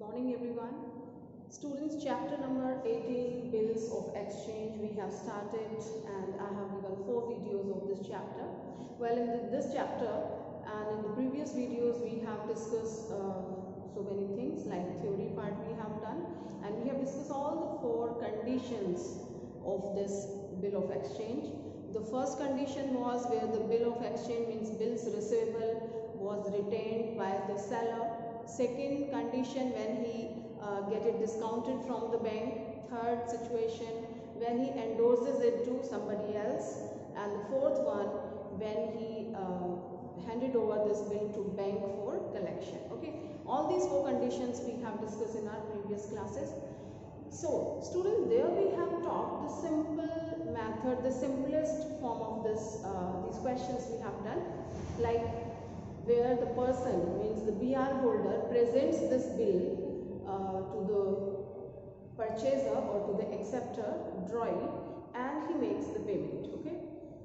Morning everyone. Students, chapter number 18, bills of exchange, we have started and I have given 4 videos of this chapter. Well, in this chapter and in the previous videos we have discussed so many things, like theory part we have done, and we have discussed all the 4 conditions of this bill of exchange. The first condition was where the bill of exchange means bills receivable was retained by the seller. Second condition, when he get it discounted from the bank. Third situation, when he endorses it to somebody else. And the fourth one, when he handed over this bill to bank for collection. Okay, all these 4 conditions we have discussed in our previous classes. So students, there we have talked the simple method, the simplest form of this these questions we have done, like where the person, means the BR holder, presents this bill to the purchaser or to the acceptor, drawee, and he makes the payment. Okay,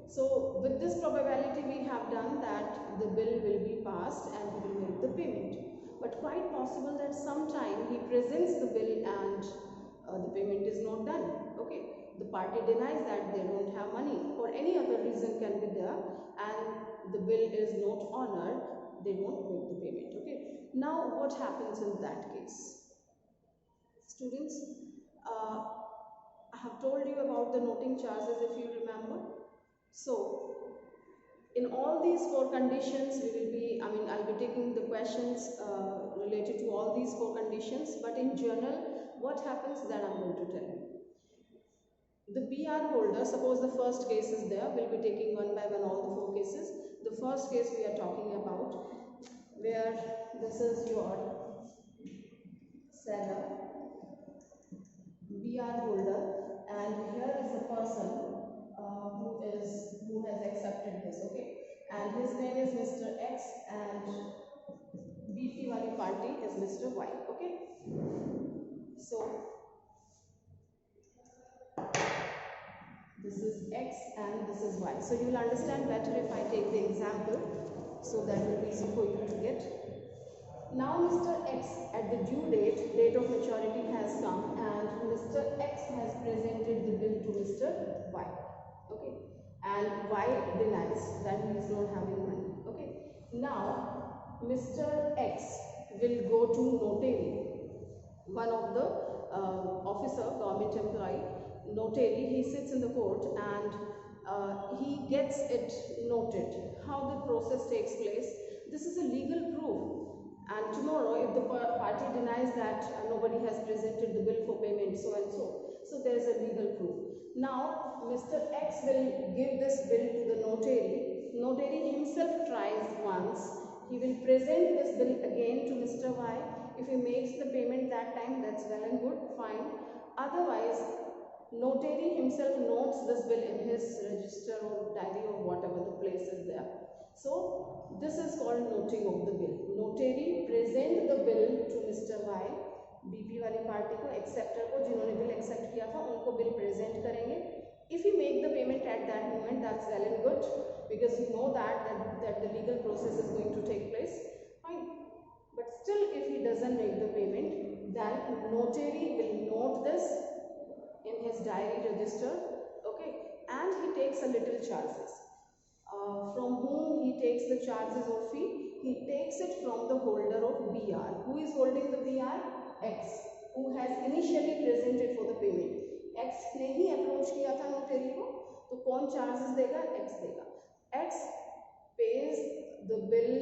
so with this probability we have done that the bill will be passed and he will make the payment, but quite possible that sometime he presents the bill and the payment is not done. Okay, the party denies that they don't have money, or any other reason can be there, and the bill is not honored, they won't make the payment. Okay, now what happens in that case? Students, I have told you about the noting charges, if you remember. So in all these 4 conditions we will be, I'll be taking the questions related to all these 4 conditions, but in general what happens, that I'm going to tell you. The BR holder, suppose the first case is there, we'll be taking one by one all the 4 cases. The first case we are talking about, where this is your seller, BR holder, and here is the person who has accepted this. Okay, and his name is Mr. X and BP wali party is Mr. Y. Okay, so this is X and this is Y. So you will understand better if I take the example, so that will be easy for you to get. Now Mr. X, at the due date of maturity has come, and Mr. X has presented the bill to Mr. Y. Okay, and Y denies that he is not having money. Okay, now Mr. X will go to notary, one of the officer, government employee, notary. He sits in the court and he gets it noted. How the process takes place, this is a legal proof, and tomorrow if the party denies that nobody has presented the bill for payment so and so there is a legal proof. Now Mr. X will give this bill to the notary. Notary himself tries once, he will present this bill again to Mr. Y. If he makes the payment that time, that's well and good, fine. Otherwise, notary himself notes this bill in his register or diary or whatever the place is there. So this is called noting of the bill. Notary present the bill to Mr. Y, BP वाली party को, acceptor को, जिन्होंने bill accept किया था उनको bill present करेंगे. If you make the payment at that moment, that's well and good, because you know that the legal process is going to take place, fine. But still, if he doesn't make the payment, then notary will note this in his diary register. Okay, and he takes a little charges. From whom he takes the charges or fee? He takes it from the holder of BR. Who is holding the BR? X, who has initially presented for the payment. X ने ही approach किया था notary को, तो कौन charges देगा? X देगा. X pays the bill,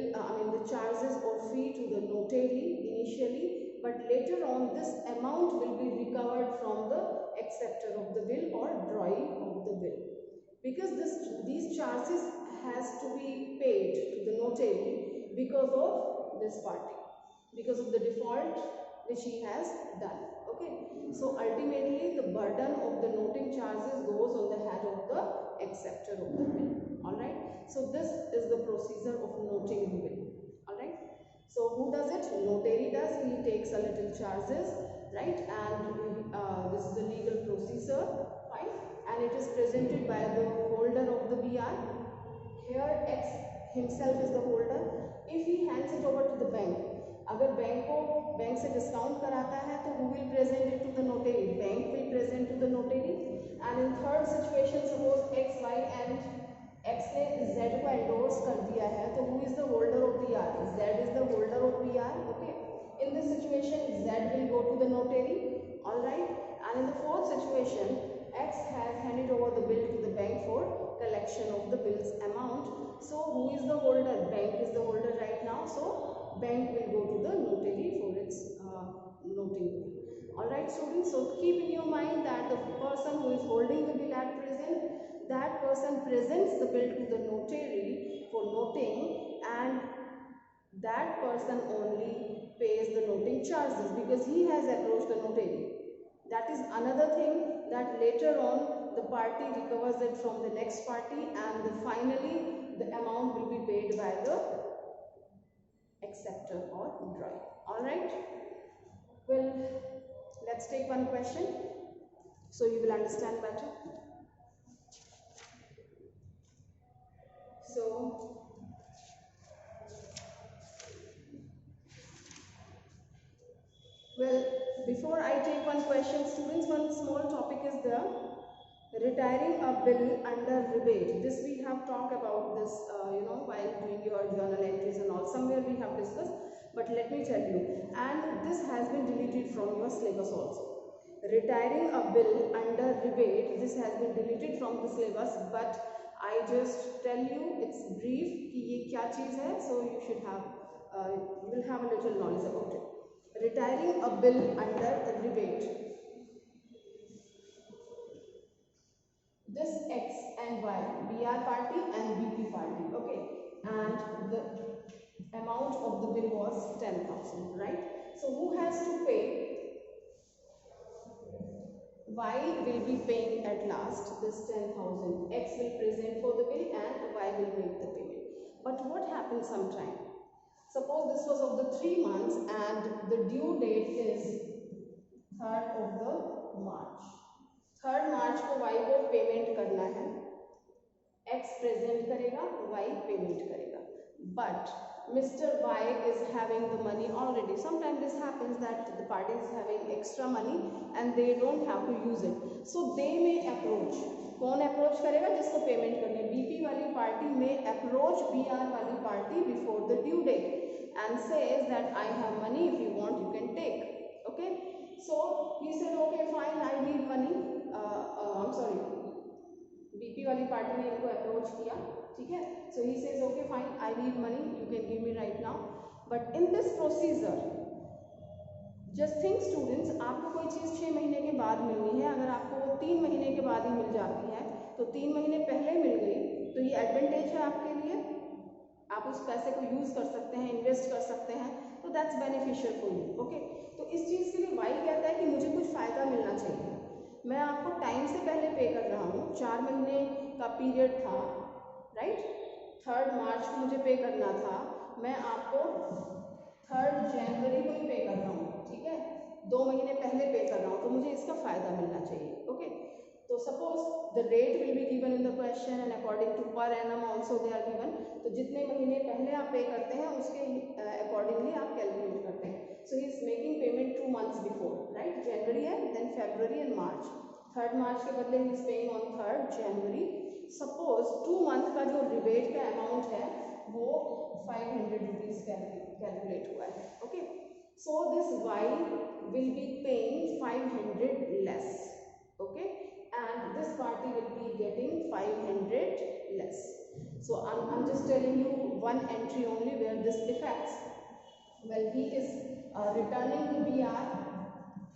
the charges or fee to the notary initially, but later on this amount will be recovered from the acceptor of the bill or drawee of the bill, because these charges has to be paid to the notary because of this party, because of the default which he has done. Okay, so ultimately the burden of the noting charges goes on the head of the acceptor of the bill. All right, so this is the procedure of noting the bill. All right, so who does it? Notary does. He takes a little charges, right, and this is the legal procedure, fine, and it is presented by the holder of the BR. Here X himself is the holder. If he hands it over to the bank, अगर bank से discount कराता है तो who will present it to the notary? Bank will present to the notary. And in third situation, suppose x, y and x ने z को endorse कर दिया है, तो who is the holder of BR? Z is the holder of BR. Okay. In this situation, Z will go to the notary. All right. And in the fourth situation, X has handed over the bill to the bank for collection of the bill's amount. So who is the holder? Bank is the holder right now. So bank will go to the notary for its noting. All right, students. So keep in your mind that the person who is holding the bill at present, that person presents the bill to the notary for noting, and that person only pays the noting charges because he has approached the notary. That is another thing that later on the party recovers it from the next party, and finally the amount will be paid by the acceptor or drawing. All right. Well, let's take one question so you will understand better. So well, before I take one question, students, one small topic is there. Retiring a bill under rebate. This we have talked about this, while doing your journal entries and all. Somewhere we have discussed, but let me tell you. And this has been deleted from your syllabus also. Retiring a bill under rebate. This has been deleted from the syllabus, but I just tell you it's brief कि ये क्या चीज़ है. So you should have, you will have a little knowledge about it. Retiring a bill under rebate. This X and Y, BR party and BP party, okay, and the amount of the bill was 10,000, right? So who has to pay? Y will be paying at last this 10,000. X will present for the bill and Y will make the payment. But what happens sometime? Suppose this was of the 3 months and the due date is 3rd of the March. 3rd मार्च को Y को payment करना है, X present करेगा, Y payment करेगा. But Mr. Y is having the money already. Sometimes this happens that the party is having extra money and they don't have to use it. So they may approach. कौन approach करेगा? जिसको payment करनी है. BP वाली party may approach BR वाली party before the due date and says that I have money, if you want you can take. Okay. So he said okay fine, I need money. I'm sorry, BP वाली party ने इनको approach किया, ठीक है. So he says okay fine, I need money, you can give me right now. But in this procedure, just think students, आपको कोई चीज़ 6 महीने के बाद मिलनी है. अगर आपको वो 3 महीने के बाद ही मिल जाती है तो 3 महीने पहले मिल गई तो ये एडवांटेज है आपके लिए. आप उस पैसे को यूज़ कर सकते हैं, इन्वेस्ट कर सकते हैं, तो that's beneficial for you. Okay. तो इस चीज़ के लिए वाई कहता है कि मुझे कुछ फ़ायदा मिलना चाहिए. मैं आपको टाइम से पहले पे कर रहा हूँ. 4 महीने का पीरियड था, राइट. 3rd मार्च को मुझे पे करना था, मैं आपको 3rd जनवरी को ही पे कर रहा हूँ, ठीक है. 2 महीने पहले पे कर रहा हूँ, तो मुझे इसका फ़ायदा मिलना चाहिए. ओके. तो suppose the rate will be given in the question and according to per annum also they are given. तो जितने महीने पहले आप पे करते हैं उसके अकॉर्डिंगली आप कैलकुलेट करते हैं. So he is making payment 2 months before, right? January है, then February and March. 3rd March के बदले he is paying on 3rd January. Suppose 2 month का जो rebate का amount है वो 500 rupees calculate हुआ है. Okay. So this Y will be paying 500 less. Okay. And this party will be getting 500 less. So I'm just telling you one entry only where this affects. Well, he is returning the BR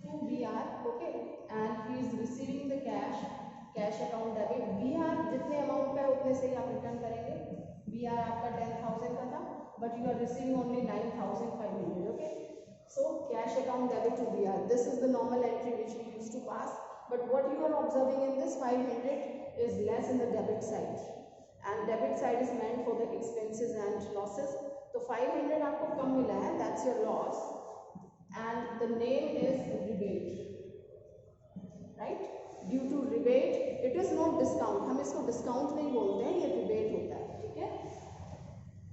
to BR, okay, and he is receiving the cash account debit. BR जितने amount पे उतने से ही आप return करेंगे. BR आपका 10,000 का था, but you are receiving only 9,500. Okay, so cash account debit to BR. This is the normal entry which we used to pass. But what you are observing in this 500 is less in the debit side, and debit side is meant for the expenses and losses. तो 500 आपको कम मिला है, that's your loss, and the name is rebate, right? Due to rebate, it is not discount. हम इसको discount नहीं बोलते हैं, ये rebate होता है, ठीक है.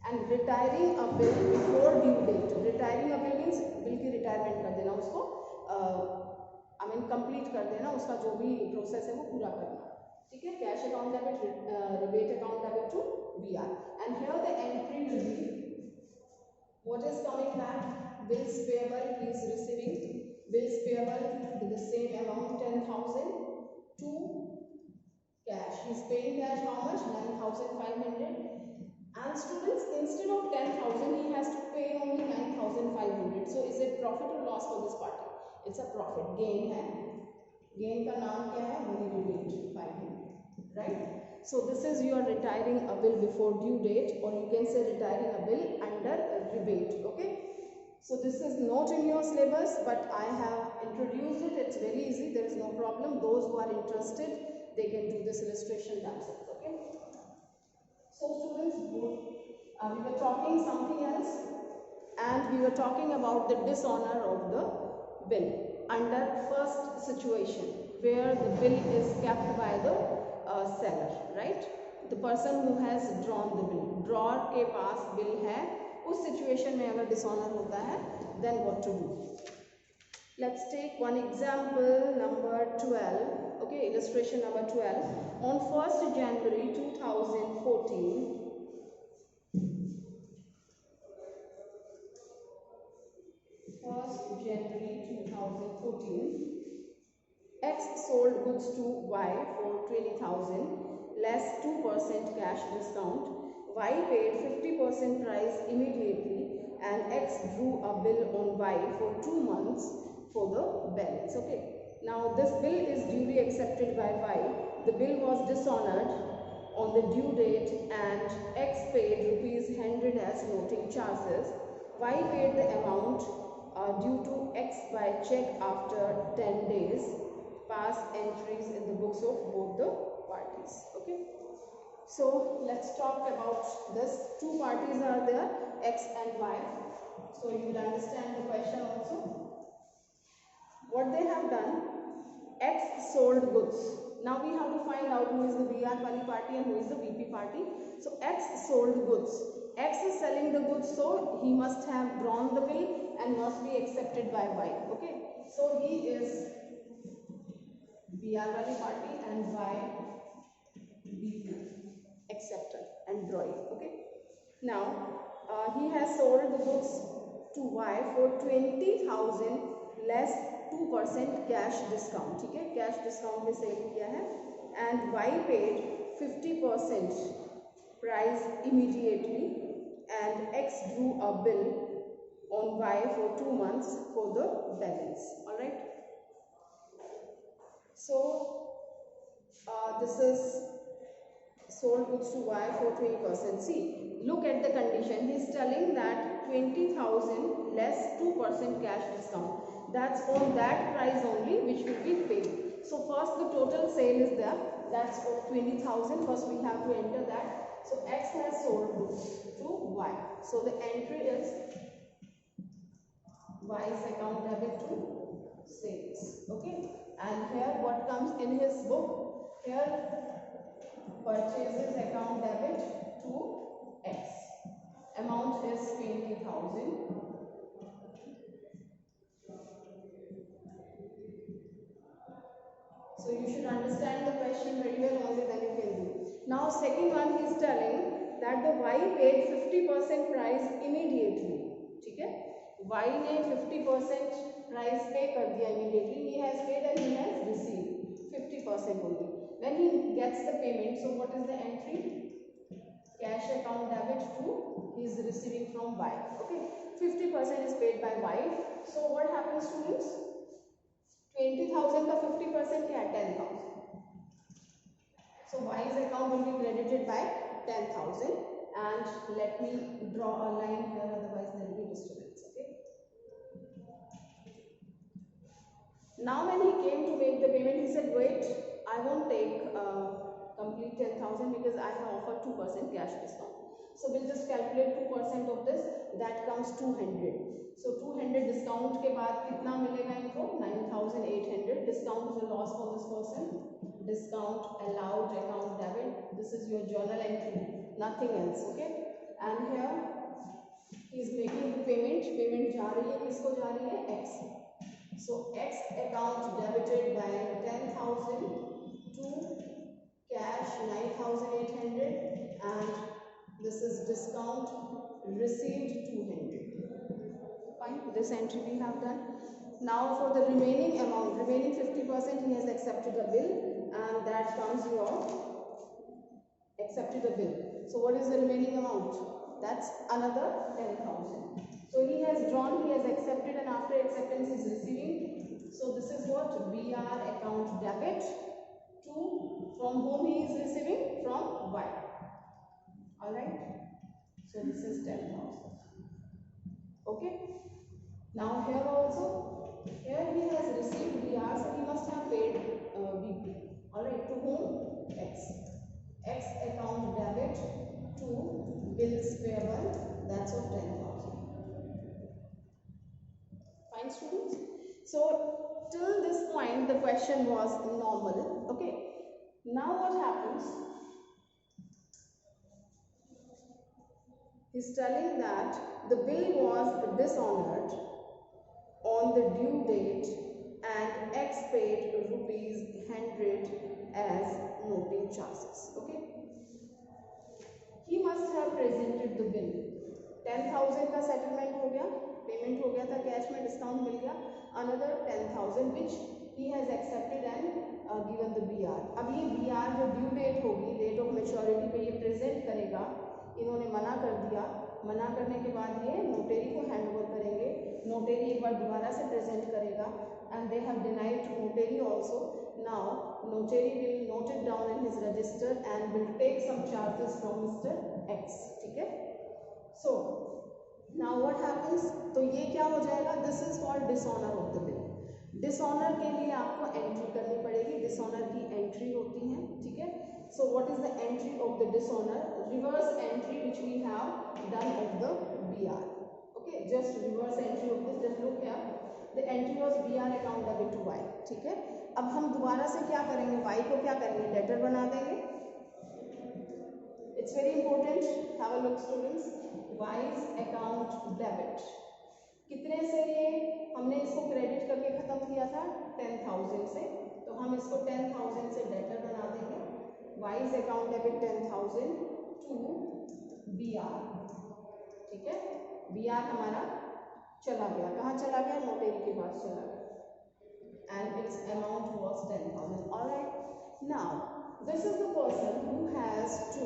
And retiring a bill before due date. Retiring a bill means bill की रिटायरमेंट कर देना, उसको आई मीन कंप्लीट कर देना, उसका जो भी प्रोसेस है वो पूरा करना. ठीक है. Cash account debit, rebate account debit to BR. And here the entry will be what is coming back. Bills payable, he is receiving bills payable with the same amount 10,000 to cash. He is paying cash how much? 9,500. And students, instead of 10,000 he has to pay only 9,500. So is it profit or loss for this party? It's a profit. Gain है. Gain का नाम क्या है? Money rebate 500. Right? So this is you are retiring a bill before due date, or you can say retiring a bill under a rebate. Okay. So this is not in your syllabus, but I have introduced it. It's very easy. There is no problem. Those who are interested, they can do this illustration themselves. Okay. So students, we were talking something else, and we were talking about the dishonor of the bill under first situation, where the bill is kept by the seller, right? The person who has drawn the bill. Drawer के पास bill है, उस situation में अगर dishonor होता है, then what to do? Let's take one example, number 12. Okay, illustration number 12. On 1st January 2014, X sold goods to Y for 20,000 less 2% cash discount. Y paid 50% price immediately and X drew a bill on Y for 2 months for the balance. Okay. Now this bill is duly accepted by Y. The bill was dishonored on the due date and X paid ₹100 as noting charges. Y paid the amount due to X by check after 10 days. Past entries in the books of both the parties. Okay. So let's talk about this. Two parties are there, X and Y. So you will understand the question also. What they have done, X sold goods. Now we have to find out who is the BR wali party and who is the VP party. So X sold goods. X is selling the goods, so he must have drawn the bill and must be accepted by Y. Okay. So he is BR wali party and Y VP acceptor and drawing. Okay. Now he has sold the goods to Y for 20,000 less 2% cash discount. ठीक है, cash discount में cell किया है and Y paid 50% price immediately and X drew a bill on Y for 2 months for the balance. All right. So this is sold goods to Y for 20%. See, look at the condition. He is telling that 20,000 less 2% cash discount. That's on that price only which will be paid. So first the total sale is there. That's of 20,000. First we have to enter that. So X has sold goods to Y. So the entry is Y's account debit to sales. Okay. And here what comes in his book? Here purchases account debit to X. Amount is 20,000. So you should understand the question very well, only then you can do. Now second one he is telling that the Y paid 50% price immediately. ठीक है? Y ने 50% price pay कर दिया immediately. He has paid and he has received 50% only. When he gets the payment, so what is the entry? Cash account debit to he is receiving from Y. Okay, 50% is paid by Y. So what happens, students? 20,000 का 50% क्या है? 10,000. So Y's account will be credited by 10,000. And let me draw a line here, otherwise there will be disturbance. Okay. Now when he came to make the payment, he said, wait, I won't take complete 10,000 because I have offered 2% cash discount. So we'll just calculate 2% of this. That comes 200. So 200 discount के बाद कितना मिलेगा इनको? 9,800. Discount is a loss for this person. Discount allowed account debit. This is your journal entry. Nothing else. Okay. and here he is making payment. Payment जा रही है, किसको जा रही है? X. So X account debited by 10,000 to cash 9,800, and this is discount received 200. Fine, this entry we have done. Now for the remaining amount, remaining 50%, he has accepted the bill, and that comes your accepted the bill. So what is the remaining amount? That's another 10,000. So he has drawn, he has accepted, and after acceptance he is receiving. So this is what? BR account debit to, from whom he is receiving? From Y. Alright. So this is 10,000. Okay. Now here also, here he has received BR, so he must have paid BP. Alright. To whom? X. X account debit to bills payable, that's of 10,000. Fine, students? So till this point the question was normal. Okay. Now what happens? He's telling that the bill was dishonored on the due date and X paid ₹100 as noting charges. Okay. He must have presented the bill. 10,000 का settlement हो गया, payment हो गया था cash में, discount मिल गया, another 10,000 which he has accepted and given the BR. अब ये BR जो due date होगी, date of maturity पे ये present करेगा, इन्होंने मना कर दिया, मना करने के बाद ये नोटेरी को हैंड ओवर करेंगे, नोटेरी एक बार दोबारा से प्रेजेंट करेगा, and they have denied to notary also. Now notary will note it down in his register and will take some charges from Mr. X. ठीक है? So now what happens? तो ये क्या हो जाएगा? This is called dishonor of the bill. Dishonor के लिए आपको एंट्री करनी पड़ेगी, dishonor की एंट्री होती है, ठीक है? So what is the entry of the dishonor? Reverse entry which we have done of the BR. Okay, just reverse entry of this. Just look here. The entry was BR account debit to Y. ठीक है? अब हम दोबारा से क्या करेंगे? Y को क्या करेंगे? डेटर बना देंगे. It's very important. Have a look, students. Y's account debit. कितने से ये हमने इसको क्रेडिट करके खत्म किया था? 10,000 से. तो हम इसको 10,000 से डेटर बना देंगे. Y's account debit 10,000 to BR. ठीक है? BR हमारा चला गया. कहाँ चला गया? नोटेरी के पास चला गया. And its amount was 10,000. All right. Now this is the person who has to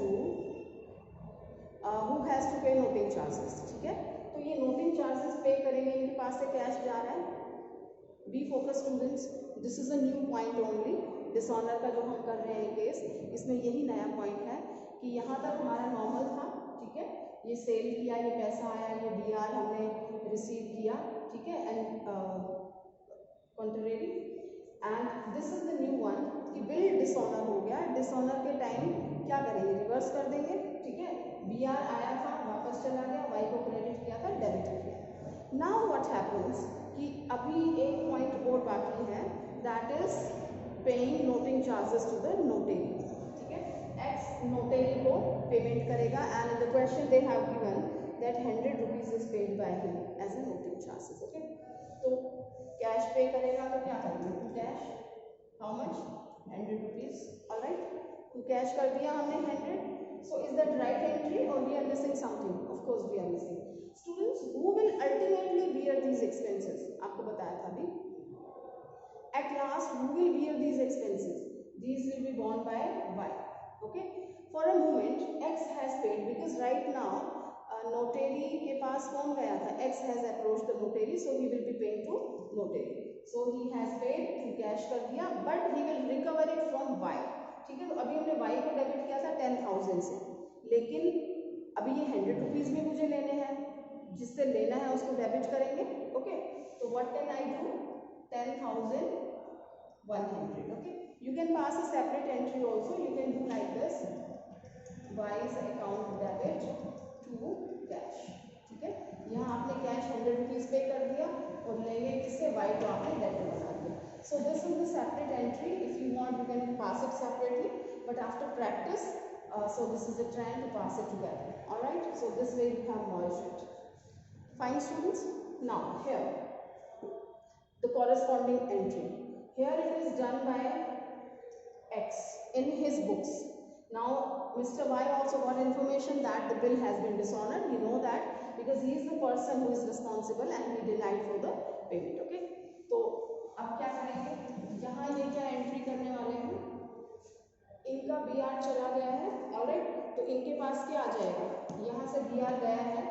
pay noting charges. ठीक है? तो ये noting charges पे करेंगे, इनके पास से कैश जा रहा है. Be focused, students. This is a new point only. Dishonour का जो हम कर रहे हैं केस, इसमें यही नया पॉइंट है कि यहाँ तक हमारा नॉर्मल था, ठीक है? ये सेल किया, ये पैसा आया, ये BR हमने रिसीव किया, ठीक है? And contrary, and this is the new one कि बिल डिसऑनर हो गया. डिसऑनर के टाइम क्या करेंगे? रिवर्स कर देंगे, ठीक है? BR आया था, वापस चला गया, Y को क्रेडिट किया था, डेबिट किया. नाउ व्हाट हैपेंस कि अभी एक पॉइंट और बाकी है, that is paying noting charges to the notary. ठीक है? X नोटेरी को पेमेंट करेगा, and in the question they have given that 100 rupees is paid by him as a noting charges. Okay, तो कैश पे करेगा तो क्या करेंगे? To cash how much? 100 rupees. Alright, to cash कर दिया हमने 100. So is that right entry और we are missing something? Of course we are missing. Students, who will ultimately bear these expenses? आपको बताया था अभी. At last, who will bear these expenses? These will be borne by Y. Okay. For a moment, X has paid because right now, notary के पास कौन गया था? X has approached the notary, so he will be paying to notary. So he has paid, to cash कर दिया, but he will recover it from Y. ठीक है? तो अभी हमने Y को डेबिट किया था 10,000 से, लेकिन अभी ये 100 रुपीज भी मुझे लेने हैं, जिससे लेना है उसको डेबिट करेंगे. ओके, तो what can I do? 10,100. Okay, you can pass a separate entry also. You can do like this: Y's account debit to cash. ठीक है? यहाँ आपने कैश 100 रुपीज पे कर दिया और लेंगे किससे? Y को आपने डेबिट बना दिया. So this is the separate entry. If you want, you can pass it separately. But after practice, so this is the trend to pass it together. Alright, so this way you have merged it. Fine, students. Now here the corresponding entry. Here it is done by X in his books. Now Mr. Y also got information that the bill has been dishonored. We know that because he is the person who is responsible and he denied for the payment. Okay, तो अब क्या करेंगे, यहाँ ये क्या entry करने वाले हैं, इनका BR चला गया है. ऑलराइट, तो इनके पास क्या आ जाएगा, यहाँ से BR गया है.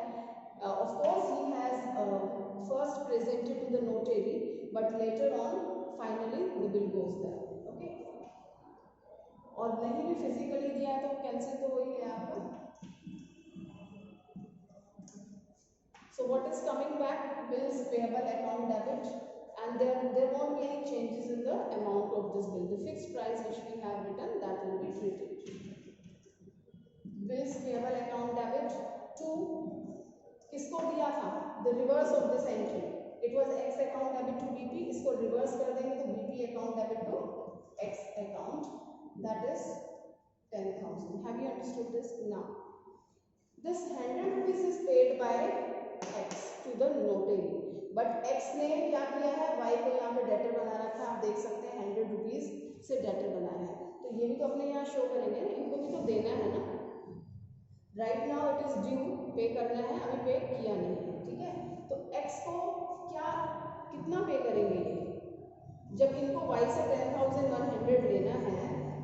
Of course he has first presented to the notary, but later on finally the bill goes there. Okay, और नहीं भी फिजिकली दिया है तो कैंसिल तो हो ही गया आपका. So what is coming back? Bills payable account debit, and there won't be any changes in the amount of this bill. The fixed price which we have written, that will be treated. Bills payable account debit to किसको दिया था, the reverse of this entry. It was X account debit to BP. इसको reverse कर देंगे तो BP account debit to X account, that is 10,000. Have you understood this? Now this 100 rupees is paid by X to the notary, but X ने क्या किया है, Y को यहाँ पे डेटर बना रखा है. आप देख सकते हैं 100 रुपीज से डेटर बनाया है, तो ये भी तो अपने यहाँ शो करेंगे ना, इनको भी तो देना है ना. Right now it is due, पे करना है, अभी पे किया नहीं है. ठीक है, तो X को क्या कितना पे करेंगे ये, जब इनको Y से 10,100 लेना है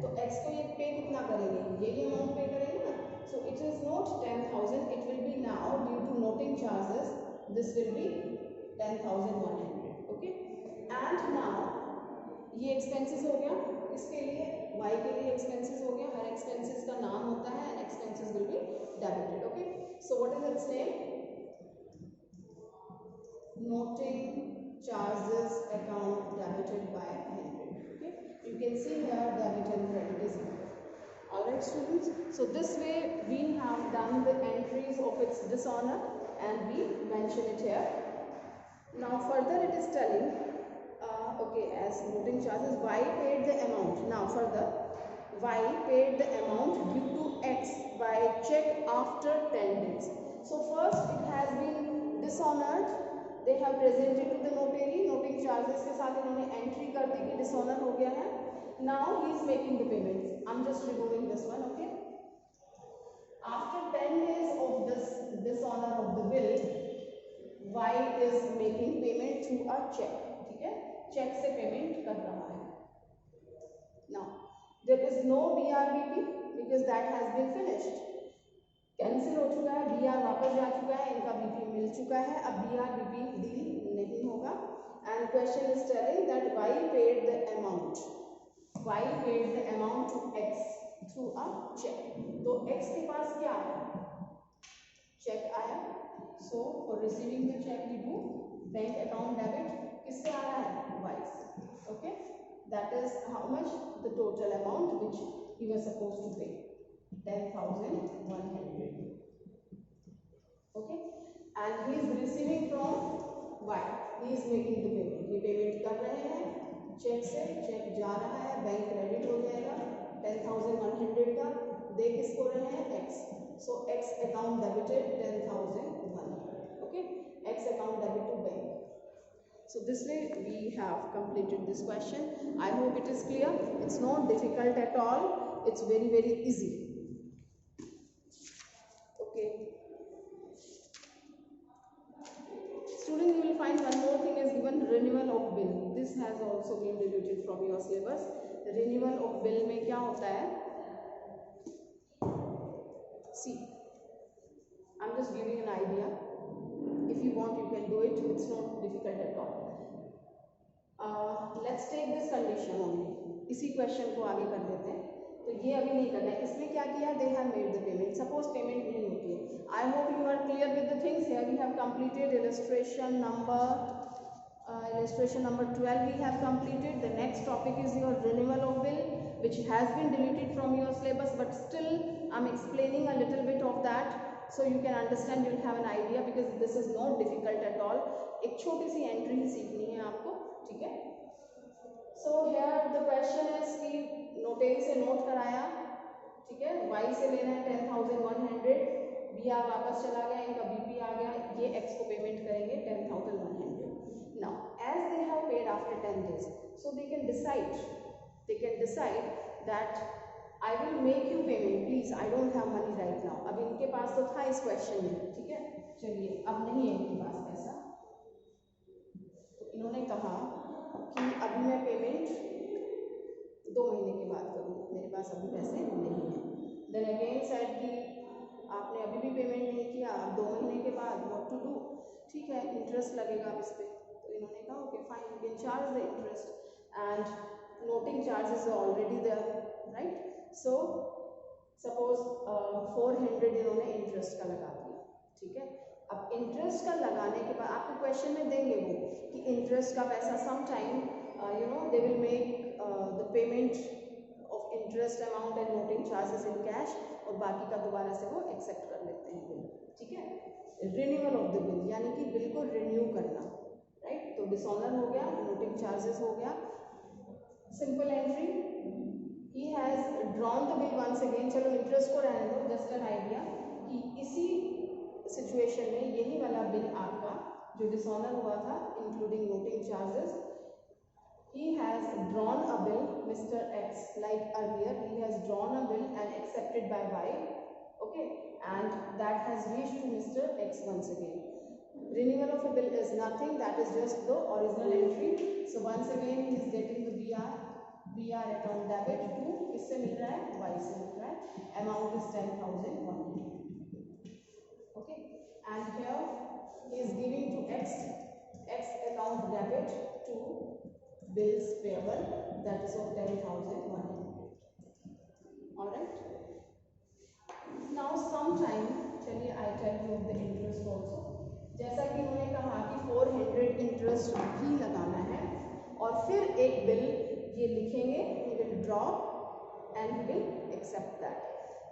तो X को ये पे कितना करेंगे, यही अमाउंट पे करेंगे ना. So it is not 10,000, it will be now due to noting charges, this will be 10,100. Okay, and now ये एक्सपेंसेस हो गया, इसके लिए Y के लिए एक्सपेंसेस हो गया. हर एक्सपेंसेस का नाम होता है and expenses will be debited. Okay, so what is its name? Noting charges account debited by 100. Okay, you can see here debit and credit is here. Alright students, so this way we have done the entries of its dishonor and we mention it here. Now further it is telling, okay, as noting charges, Y paid the amount. Now further, Y paid the amount due to X by check after 10 days. So first it has been dishonored, they have presented to the notary, noting charges के साथ इन्होंने entry कर दी कि dishonor हो गया है. Now he is making the payments. I'm just removing this one. Okay, after 10 days of this dishonor of the bill, Y is making payment through a check. ठीक है, check से payment कर रहा है. Now there is no BRBP because that has been finished. Cancel हो चुका है, BR वापस जा चुका है, इनका BP मिल चुका है. अब BRBP डील नहीं होगा. And question is telling that Y paid the amount. Y paid the amount to X through a check. तो X के पास क्या आया, चेक आया. So for receiving the check we do bank account debit. किससे आ रहा है, Y से. Okay, that is how much, the total amount which he was supposed to pay, 10,100. Okay, and he is receiving from Y, he is making the payment. ये payment कर रहे हैं check से, check जा रहा है, बैंक क्रेडिट हो जाएगा 10,100 का. दे किसको रहे हैं, X. So X account debited 10,100. Okay, X account debit to bank. So this way we have completed this question. I hope it is clear. It's not difficult at all. It's very very easy. Okay. Student, you will find one more thing is given, renewal of bill. This has also been deleted from your syllabus. Renewal of bill में क्या होता है? See, I'm just giving an idea. If you want, you can do it. It's not difficult at all. Let's take this condition only. इसी question को आगे कर देते हैं. तो ये अभी नहीं करना है. इसमें क्या किया, they have made the payment. Suppose payment नहीं होती है. I hope you are clear with the things. Here we have completed illustration number 12. We have completed. The next topic is your renewal of bill, which has been deleted from your syllabus, but still I'm explaining a little bit of that. So you can understand, you will have an idea because this is not difficult at all. एक छोटी सी entry ही सीखनी है आपको. ठीक है, so here the question is कि notary से note कराया, ठीक है, Y से लेना है 10,100, बी आर वापस चला गया, इनका बीपी आ गया, ये एक्स को पेमेंट करेंगे 10,100. Now as they have paid after 10 days, so they can decide that I will make you payment, please I don't have money right now. अब इनके पास तो था इस क्वेश्चन में, ठीक है, चलिए अब नहीं है इनके पास पैसा, तो इन्होंने कहा कि अभी मैं पेमेंट 2 महीने के बाद करूँ, मेरे पास अभी पैसे नहीं है. देन अगेन सेड कि आपने अभी भी पेमेंट नहीं किया, अब 2 महीने के बाद व्हाट टू डू, ठीक है, इंटरेस्ट लगेगा इस पर. तो इन्होंने कहा okay fine, you can charge the interest and noting charges are already there, right. So suppose 400 इन्होंने इंटरेस्ट का लगा दिया, ठीक है. अब इंटरेस्ट का लगाने के बाद आपको क्वेश्चन में देंगे वो कि इंटरेस्ट का पैसा some time they will make the payment of interest amount and noting charges in cash, और बाकी का दोबारा से वो एक्सेप्ट कर लेते हैं बिल, ठीक है. रिन्यूअल ऑफ द बिल यानी कि बिल को रिन्यू करना, राइट. तो डिसऑनर हो गया, नोटिंग चार्जेस हो गया, simple entry, he has drawn the bill once again. चलो इंटरेस्ट को रहने दो, जस्ट एन आइडिया कि इसी सिचुएशन में यही वाला बिल आपका जो डिसऑनर हुआ था including noting charges, he has drawn a bill, Mr. X, like earlier he has drawn a bill and accepted by Y, okay, and that has reached to Mr. X once again. Renewal of a bill is nothing, that is just the original entry. So once again he is getting the BR account debit to किससे मिल रहा है, Y से मिल रहा है, amount is 10,100, okay, and here he is giving to X account debit to bills payable, that is of 10,100. all right. now sometime चलिए I tell you the interest also. जैसा कि उन्होंने कहा कि 400 इंटरेस्ट भी लगाना है और फिर एक बिल ये लिखेंगे, he will draw and he will accept that.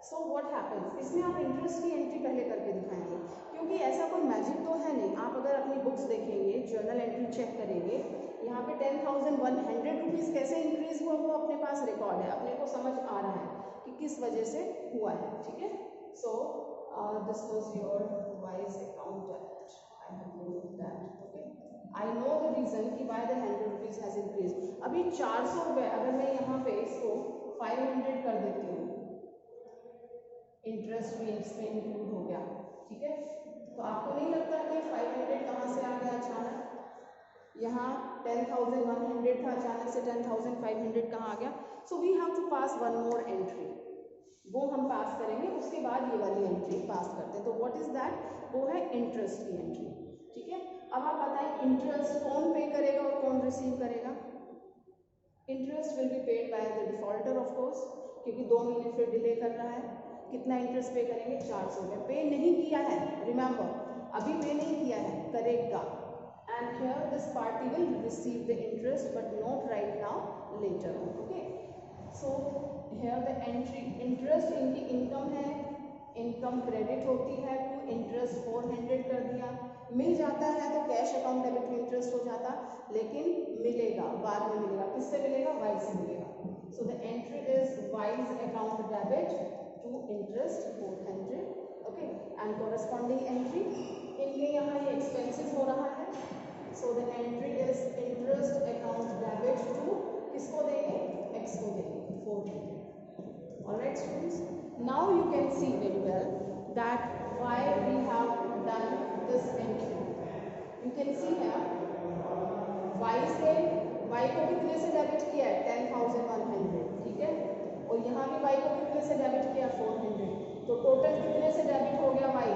so what happens, इसमें आप इंटरेस्ट की एंट्री पहले करके दिखाएंगे, क्योंकि ऐसा कोई मैजिक तो है नहीं. आप अगर अपनी बुक्स देखेंगे, जर्नल एंट्री चेक करेंगे, यहाँ पे 10,100 रुपीज़ कैसे इंक्रीज हुआ वो अपने पास रिकॉर्ड है, अपने को समझ आ रहा है कि किस वजह से हुआ है, ठीक है. So this was your wise account debit, I have note that, okay. I know the reason कि why the 100 rupees has increase. अभी 400 रुपये अगर मैं यहाँ पे इसको 500 कर देती हूँ, इंटरेस्ट भी इसमें इंक्लूड हो गया, ठीक है. तो आपको नहीं लगता कि 500 कहाँ से आ गया अचानक, यहाँ 10,100 था, अचानक से 10,500 कहाँ आ गया. So we have to pass one more entry, वो हम पास करेंगे, उसके बाद ये वाली एंट्री पास करते हैं. तो व्हाट इज दैट, वो है इंटरेस्ट की एंट्री, ठीक है. अब आप बताएं इंटरेस्ट कौन पे करेगा और कौन रिसीव करेगा. Interest will be paid by the defaulter of course, क्योंकि 2 महीने फिर डिले कर रहा है. कितना इंटरेस्ट पे करेंगे, 400 रुपये. पे नहीं किया है, रिमेंबर अभी पे नहीं किया है, करेगा. and here this party will receive the interest but not right now, later on, okay. so here the entry interest इनकी इनकम है, इनकम क्रेडिट होती है टू इंटरेस्ट 400 कर दिया, मिल जाता है तो कैश अकाउंट डेबिट में इंटरेस्ट हो जाता, लेकिन मिलेगा बाद में, मिलेगा किससे मिलेगा, वाई से मिलेगा. so the entry is Y's account debit to interest 400, okay, and corresponding entry इनके यहाँ ये एक्सपेंसेस हो रहा है. so the entry is interest account debit to किसको देंगे, X को देंगे 400. all right students, now you can see very well that why we have done this entry. you can see here Y से Y को कितने से debit किया है, 10,100, ठीक है, और यहाँ भी Y को कितने से डेबिट किया, 400. तो टोटल कितने से डेबिट हो गया Y,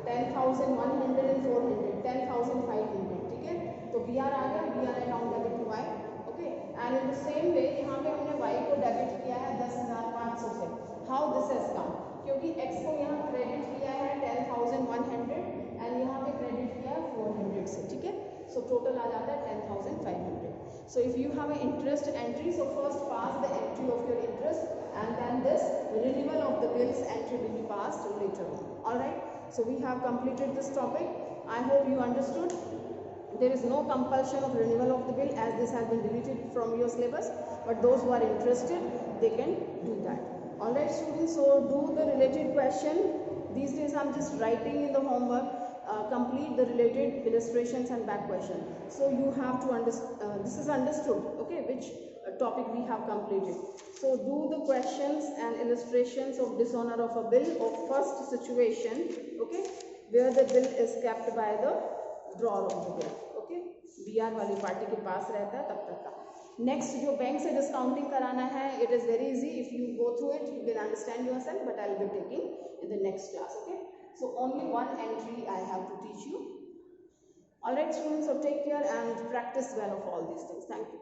10,100 and 400, 10,500, ठीक है. तो BR आ गया, BR account debit to Y, okay. And in the same way यहाँ पे हमने Y को डेबिट किया है 10,500 से. हाउ दिस हैज कम, क्योंकि X को यहाँ क्रेडिट किया है 10,100 एंड यहाँ पे क्रेडिट किया है 400 से, ठीक है. सो टोटल आ जाता है 10,500. So if you have an interest entry, so first pass the entry of your interest and then this renewal of the bills entry will be passed later on. all right, so we have completed this topic. I hope you understood. There is no compulsion of renewal of the bill as this has been deleted from your syllabus, but those who are interested, they can do that. all right students, so do the related question These days I'm just writing in the homework, complete the related illustrations and back question. So you have to understand, this is understood, okay, which topic we have completed. So do the questions and illustrations of dishonor of a bill of first situation, okay, where the bill is kept by the drawer of the bill, okay, BR वाली party के पास रहता है तब तक का. Next जो bank से discounting कराना है, it is very easy. If you go through it you can understand your self, but I will be taking in the next class. Okay, so only one entry I have to teach you. All right students, so take care and practice well of all these things. Thank you.